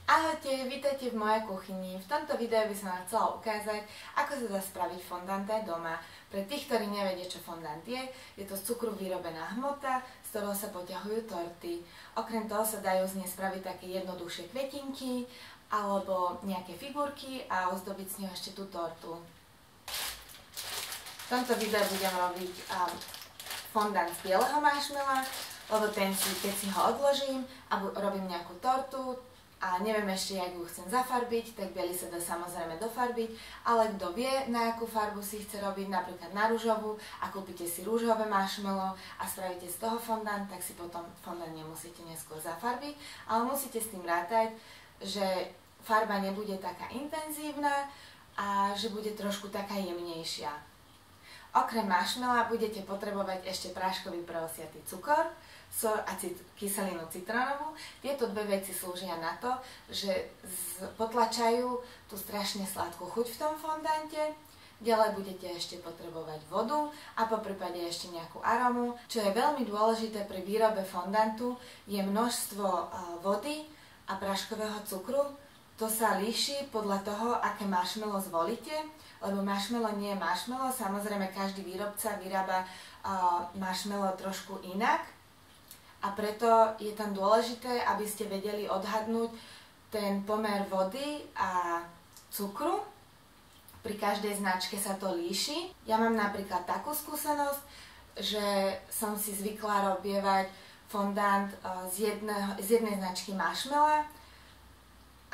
Ahojte, vítajte v mojej kuchyni. V tomto videu by som vám chcela ukázať, ako sa dá spraviť fondant aj doma. Pre tých, ktorí nevedia, čo fondant je to z cukru vyrobená hmota, z ktorého sa poťahujú torty. Okrem toho sa dajú z nej spraviť také jednoduchšie kvetinky alebo nejaké figurky a ozdobiť s ňou ešte tú tortu. V tomto videu budem robiť fondant z bieleho marshmalla, lebo ten si, keď si ho odložím a robím nejakú tortu, a neviem ešte, jak ju chcem zafarbiť, tak biely sa dá samozrejme dofarbiť, ale kto vie, na akú farbu si chce robiť, napríklad na ružovú, a kúpite si rúžové marshmallow a spravíte z toho fondant, tak si potom fondant nemusíte neskôr zafarbiť, ale musíte s tým rátať, že farba nebude taká intenzívna a že bude trošku taká jemnejšia. Okrem marshmalla budete potrebovať ešte práškový preosiatý cukor, sol a kyselinu citrónovú. Tieto dve veci slúžia na to, že potlačajú tú strašne sladkú chuť v tom fondante. Ďalej budete ešte potrebovať vodu a poprípade ešte nejakú arómu. Čo je veľmi dôležité pri výrobe fondantu, je množstvo vody a práškového cukru. To sa líši podľa toho, aké marshmallow zvolíte, lebo marshmallow nie je marshmallow. Samozrejme, každý výrobca vyrába marshmallow trošku inak. A preto je tam dôležité, aby ste vedeli odhadnúť ten pomer vody a cukru. Pri každej značke sa to líši. Ja mám napríklad takú skúsenosť, že som si zvykla robievať fondant z jednej značky marshmalla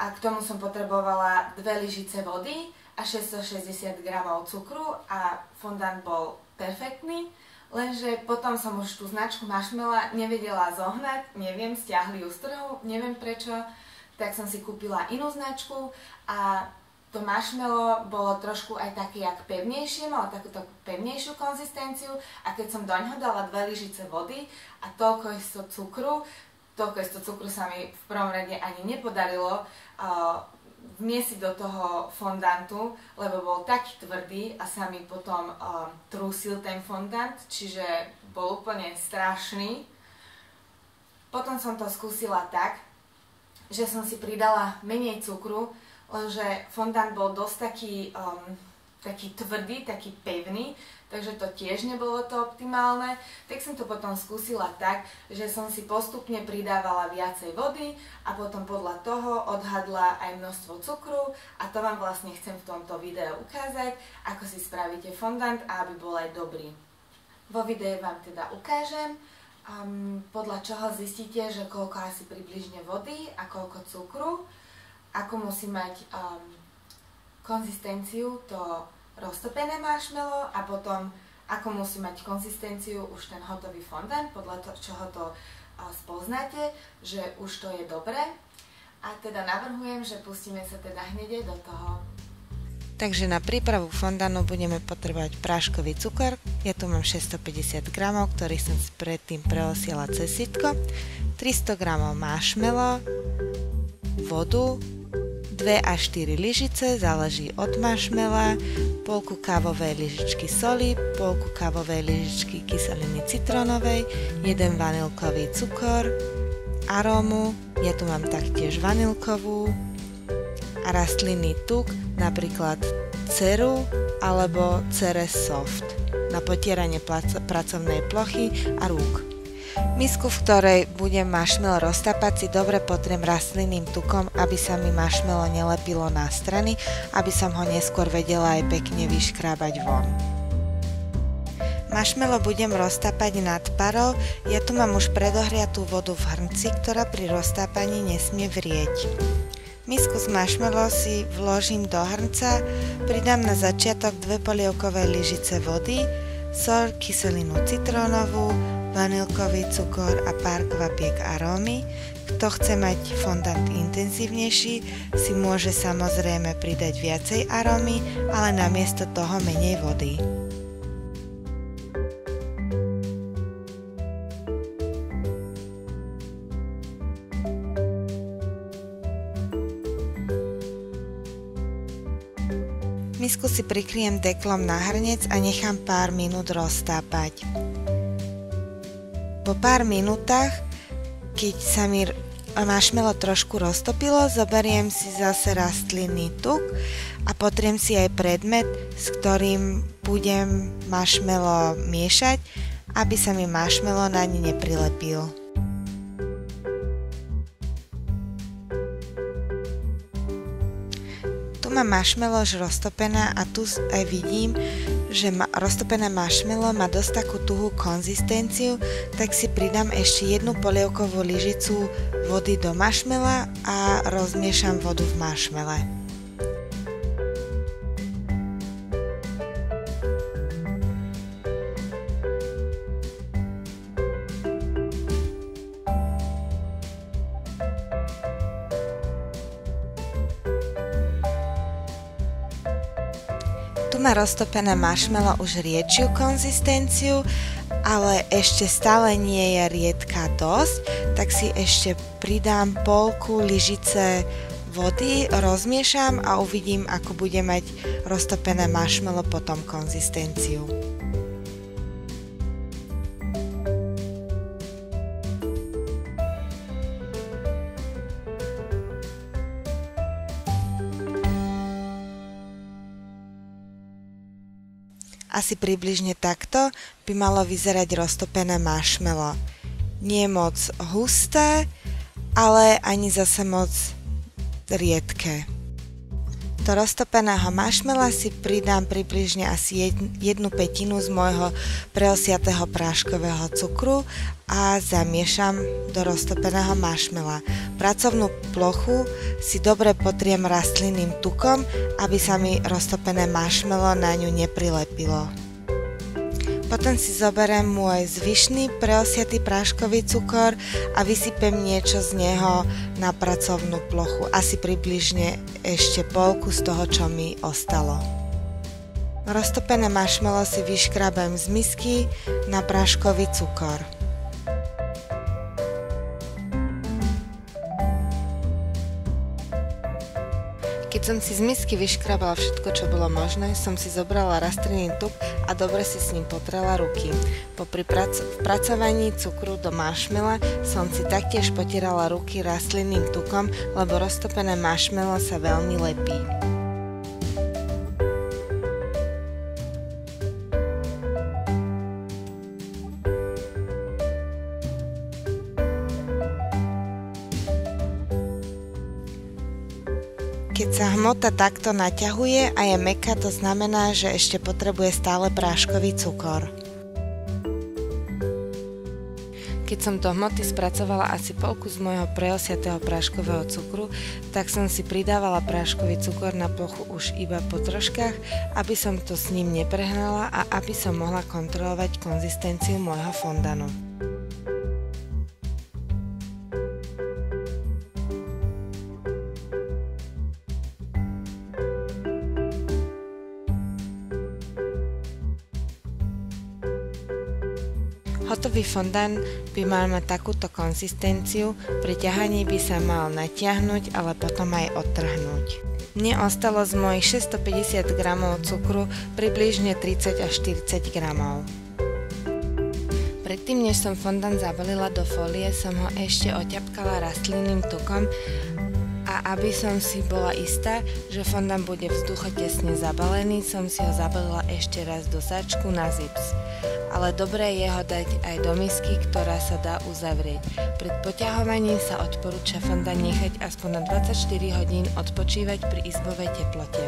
a k tomu som potrebovala 2 lyžice vody a 660 g cukru a fondant bol perfektný. Lenže potom som už tú značku marshmalla nevedela zohnať, neviem, stiahli ju z trhu, neviem prečo, tak som si kúpila inú značku a to marshmallow bolo trošku aj také jak pevnejšie, malo takúto pevnejšiu konzistenciu a keď som doňho dala 2 lyžice vody a toľko isto cukru sa mi v prvom rade ani nepodarilo vniesiť do toho fondantu, lebo bol taký tvrdý a sa mi potom trúsil ten fondant, čiže bol úplne strašný. Potom som to skúsila tak, že som si pridala menej cukru, lenže fondant bol dosť taký tvrdý, taký pevný, takže to tiež nebolo to optimálne. Tak som to potom skúsila tak, že som si postupne pridávala viacej vody a potom podľa toho odhadla aj množstvo cukru a to vám vlastne chcem v tomto videu ukázať, ako si spravíte fondant a aby bol aj dobrý. Vo videu vám teda ukážem, podľa čoho zistíte, že koľko asi približne vody a koľko cukru, ako musí mať konzistenciu to roztopené marshmallow a potom ako musí mať konzistenciu už ten hotový fondant, podľa čoho to spoznáte, že už to je dobré. A teda navrhujem, že pustíme sa teda hneď do toho. Takže na prípravu fondánu budeme potrebovať práškový cukor. Ja tu mám 650 g, ktorý som predtým preosiala cez sitko, 300 g marshmallow, vodu, 2 až 4 lyžice, záleží od marshmalla, polku kávovej lyžičky soli, polku kávovej lyžičky kyseliny citrónovej, 1 vanilkový cukor, arómu, ja tu mám taktiež vanilkovú a rastlinný tuk, napríklad ceru alebo ceres soft na potieranie pracovnej plochy a rúk. Misku, v ktorej budem marshmallow roztápať, si dobre potriem rastlinným tukom, aby sa mi marshmallow nelepilo na strany, aby som ho neskôr vedela aj pekne vyškrábať von. Marshmallow budem roztápať nad parou, ja tu mám už predohriatú vodu v hrnci, ktorá pri roztápaní nesmie vrieť. Misku s marshmallow si vložím do hrnca, pridám na začiatok 2 polievkové lyžice vody, sol, kyselinu citrónovú, vanilkový cukor a pár kvapiek arómy. Kto chce mať fondant intenzívnejší, si môže samozrejme pridať viacej arómy, ale namiesto toho menej vody. Misku si prikryjem deklom na hrnec a nechám pár minút roztápať. Po pár minútach, keď sa mi marshmallow trošku roztopilo, zoberiem si zase rastlinný tuk a potriem si aj predmet, s ktorým budem marshmallow miešať, aby sa mi marshmallow na ne neprilepil. Tu mám marshmallow už roztopená a tu aj vidím, že roztopené marshmallow má dosť takú tuhú konzistenciu, tak si pridám ešte jednu polievkovú lyžicu vody do marshmalla a rozmiešam vodu v marshmalle. Tu má roztopené marshmallow už riedčiu konzistenciu, ale ešte stále nie je riedka dosť, tak si ešte pridám polku lyžice vody, rozmiešam a uvidím, ako bude mať roztopené marshmallow potom konzistenciu. Asi približne takto by malo vyzerať roztopené marshmallow. Nie moc husté, ale ani zase moc riedke. Do roztopeného marshmalla si pridám približne asi 1/5 z môjho preosiatého práškového cukru a zamiešam do roztopeného marshmalla. Pracovnú plochu si dobre potriem rastlinným tukom, aby sa mi roztopené marshmallow na ňu neprilepilo. Potom si zoberiem môj zvyšný preosiatý práškový cukor a vysypem niečo z neho na pracovnú plochu, asi približne ešte polku z toho, čo mi ostalo. Roztopené marshmallow si vyškrabem z misky na práškový cukor. Keď som si z misky vyškrabala všetko, čo bolo možné, som si zobrala rastlinný tuk a dobre si s ním potrela ruky. Po vpracovaní cukru do marshmalla som si taktiež potierala ruky rastlinným tukom, lebo roztopené marshmallow sa veľmi lepí. Keď sa hmota takto naťahuje a je mäkká, to znamená, že ešte potrebuje stále práškový cukor. Keď som do hmoty spracovala asi polku z môjho preosiatého práškového cukru, tak som si pridávala práškový cukor na plochu už iba po troškách, aby som to s ním neprehnala a aby som mohla kontrolovať konzistenciu môjho fondanu. Hotový fondant by mal mať takúto konzistenciu, pri ťahaní by sa mal natiahnuť, ale potom aj odtrhnúť. Mne ostalo z mojich 650 g cukru približne 30 až 40 g. Predtým, než som fondant zabalila do folie, som ho ešte oťapkala rastlinným tukom a aby som si bola istá, že fondant bude vzduchotesne zabalený, som si ho zabalila ešte raz do sáčku na zips. Ale dobré je ho dať aj do misky, ktorá sa dá uzavrieť. Pred poťahovaním sa odporúča fondant nechať aspoň na 24 hodín odpočívať pri izbovej teplote.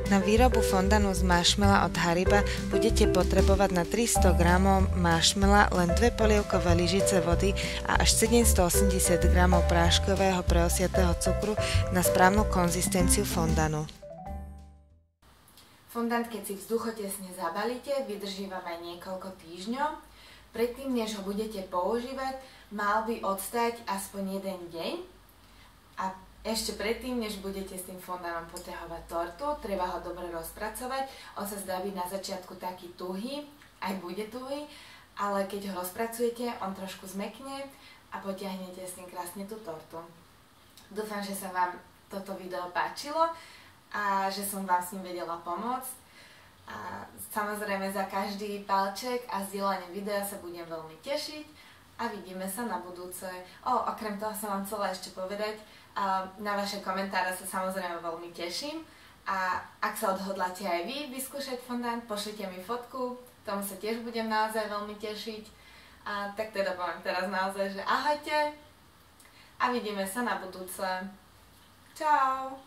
Na výrobu fondanu z marshmalla od Hariba budete potrebovať na 300 g marshmalla len 2 polievkové lyžice vody a až 780 g práškového preosiatého cukru na správnu konzistenciu fondanu. Fondant, keď si vzduchotesne zabalíte, vydrží vám aj niekoľko týždňov. Predtým, než ho budete používať, mal by odstať aspoň jeden deň. A ešte predtým, než budete s tým fondanom poťahovať tortu, treba ho dobre rozpracovať. On sa zdá byť na začiatku taký tuhý, aj bude tuhý, ale keď ho rozpracujete, on trošku zmekne a potiahnete s tým krásne tú tortu. Dúfam, že sa vám toto video páčilo a že som vám s ním vedela pomôcť. A samozrejme za každý palček a zdieľanie videa sa budem veľmi tešiť a vidíme sa na budúce. Okrem toho som vám chcela ešte povedať, na vaše komentáre sa samozrejme veľmi teším a ak sa odhodláte aj vy vyskúšať fondant, pošlite mi fotku, tomu sa tiež budem naozaj veľmi tešiť. A tak teda poviem teraz naozaj, že ahojte a vidíme sa na budúce. Čau!